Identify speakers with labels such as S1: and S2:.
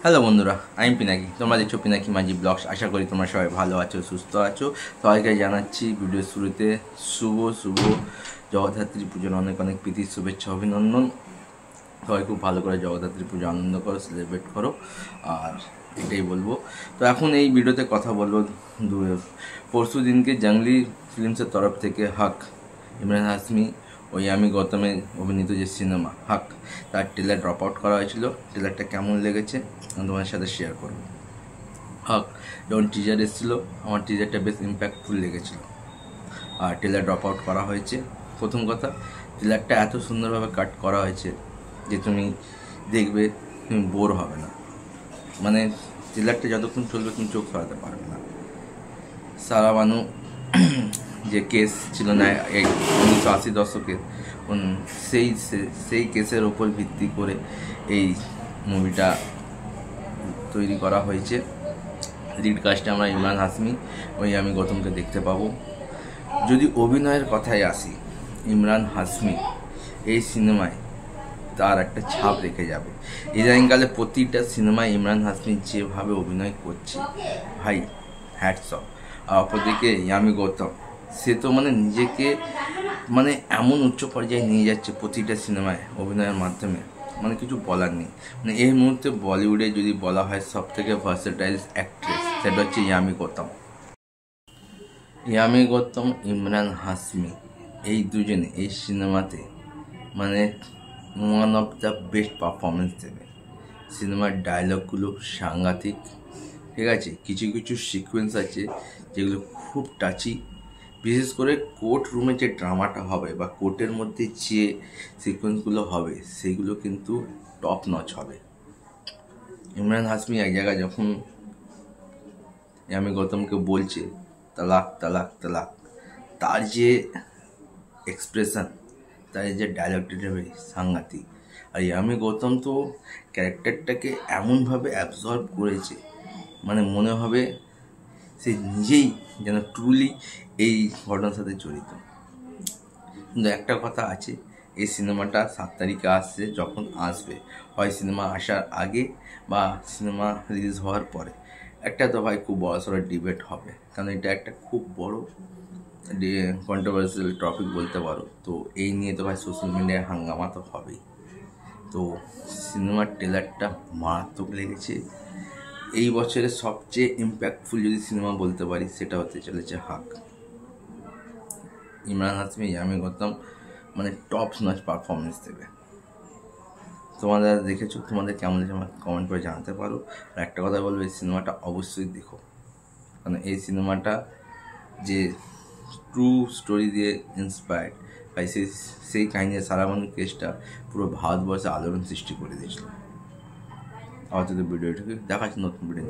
S1: Hello বন্ধুরা, আমি পিনাকি। তোমরা দেখছো পিনাকি মাঝি ব্লগস। আশা করি তোমরা সবাই ভালো আছো, সুস্থ আছো। সবাইকে জানাচ্ছি ভিডিওর শুরুতে শুভ জগদ্ধাত্রী পুজোর অনেক অনেক প্রীতি, শুভেচ্ছা, অভিনন্দন। সবাই খুব ভালো করে জগদ্ধাত্রী পুজো আনন্দ করো, সেলিব্রেট করো। আর এটাই বলবো। তো এখন এই ভিডিওতে কথা বলবো পরশু দিনকে জঙ্গলি ফিল্মসের তরফ থেকে হক, ইমরান হাশমি ও ইয়ামি গৌতমের অভিনীত যে সিনেমা হক, তার ট্রেলার ড্রপ আউট করা হয়েছিল। ট্রেলারটা কেমন লেগেছে আমি তোমাদের সাথে শেয়ার করব। হক যখন টিজার এসেছিলো, আমার টিজারটা বেশ ইম্প্যাক্টফুল লেগেছিল। আর ট্রেলার ড্রপ আউট করা হয়েছে। প্রথম কথা, ট্রেলারটা এত সুন্দরভাবে কাট করা হয়েছে যে তুমি দেখবে, তুমি বোর হবে না। মানে ট্রেলারটা যতক্ষণ চলবে তুমি চোখ সরাতে পারবে না। সারা বানু যে কেস ছিল না 1980 দশকের, সেই কেসের ওপর ভিত্তি করে এই মুভিটা তৈরি করা হয়েছে। লিড কাস্টে আমরা ইমরান হাশমি ওই আমি গৌতমকে দেখতে পাবো। যদি অভিনয়ের কথায় আসি, ইমরান হাশমি এই সিনেমায় তার একটা ছাপ রেখে যাবে। ইদানিংকালে প্রতিটা সিনেমায় ইমরান হাশমি যেভাবে অভিনয় করছে, ভাই হ্যাটস অফ। আর অপরদিকে ইয়ামি গৌতম, সে তো মানে নিজেকে মানে এমন উচ্চ পর্যায়ে নিয়ে যাচ্ছে প্রতিটা সিনেমায় অভিনয়ের মাধ্যমে, মানে কিছু বলার নেই। মানে এই মুহূর্তে বলিউডে যদি বলা হয় সব থেকে ভার্সেটাইল অ্যাক্ট্রেস, সেটা হচ্ছে ইয়ামি গৌতম। ইয়ামি গৌতম, ইমরান হাশমি, এই দুজনে এই সিনেমাতে মানে one of the best performance দেবে। সিনেমার ডায়লগগুলো সাংঘাতিক, ঠিক আছে। কিছু কিছু সিকোয়েন্স আছে যেগুলো খুব টাচি। বিশেষ করে কোর্ট রুমে যে ড্রামাটা হবে বা কোর্টের মধ্যে যে সিকোয়েন্সগুলো হবে, সেগুলো কিন্তু টপ নচ হবে। ইমরান হাশমি এক জায়গায় যখন ইয়ামি গৌতমকে বলছে তালাক তালাক তালাক, তার যে এক্সপ্রেশন, তার যে ডায়লগ ডেলিভারি সাংঘাতিক। আর ইয়ামি গৌতম তো ক্যারেক্টারটাকে এমনভাবে অ্যাবজর্ব করেছে, মানে মনে হবে সে নিজেই যেন ট্রুলি এই ঘটনার সাথে জড়িত। কিন্তু একটা কথা আছে, এই সিনেমাটা 7 তারিখে আসছে। যখন আসবে, হয় সিনেমা আসার আগে বা সিনেমা রিলিজ হওয়ার পরে, একটা তো ভাই খুব বড় সড়ো ডিবেট হবে, কারণ এটা একটা খুব বড় কন্ট্রোভার্সিয়াল টপিক বলতে পারো। তো এই নিয়ে তো ভাই সোশ্যাল মিডিয়ায় হাঙ্গামা তো হবেই। তো সিনেমার ট্রেলারটা মারাত্মক লেগেছে। এই বছরের সবচেয়ে ইম্প্যাক্টফুল যদি সিনেমা বলতে পারি, সেটা হতে চলেছে হক। ইমরান হাশমি, ইয়ামি গৌতম মানে টপ নচ পারফরমেন্স দেবে। তোমাদের দেখেছো, তোমাদের কেমন লেগেছে আমাকে কমেন্ট করে জানাতে পারো। আর একটা কথা বলবো, এই সিনেমাটা অবশ্যই দেখো, কারণ এই সিনেমাটা যে ট্রু স্টোরি দিয়ে ইন্সপায়ার্ড, ভাই সেই কাহিনী সারা বানু কেসটা পুরো ভারতবর্ষে আলোড়ন সৃষ্টি করে দিয়েছিল। আবার ভিডিওটাকে দেখাচ্ছি নতুন ভিডিও।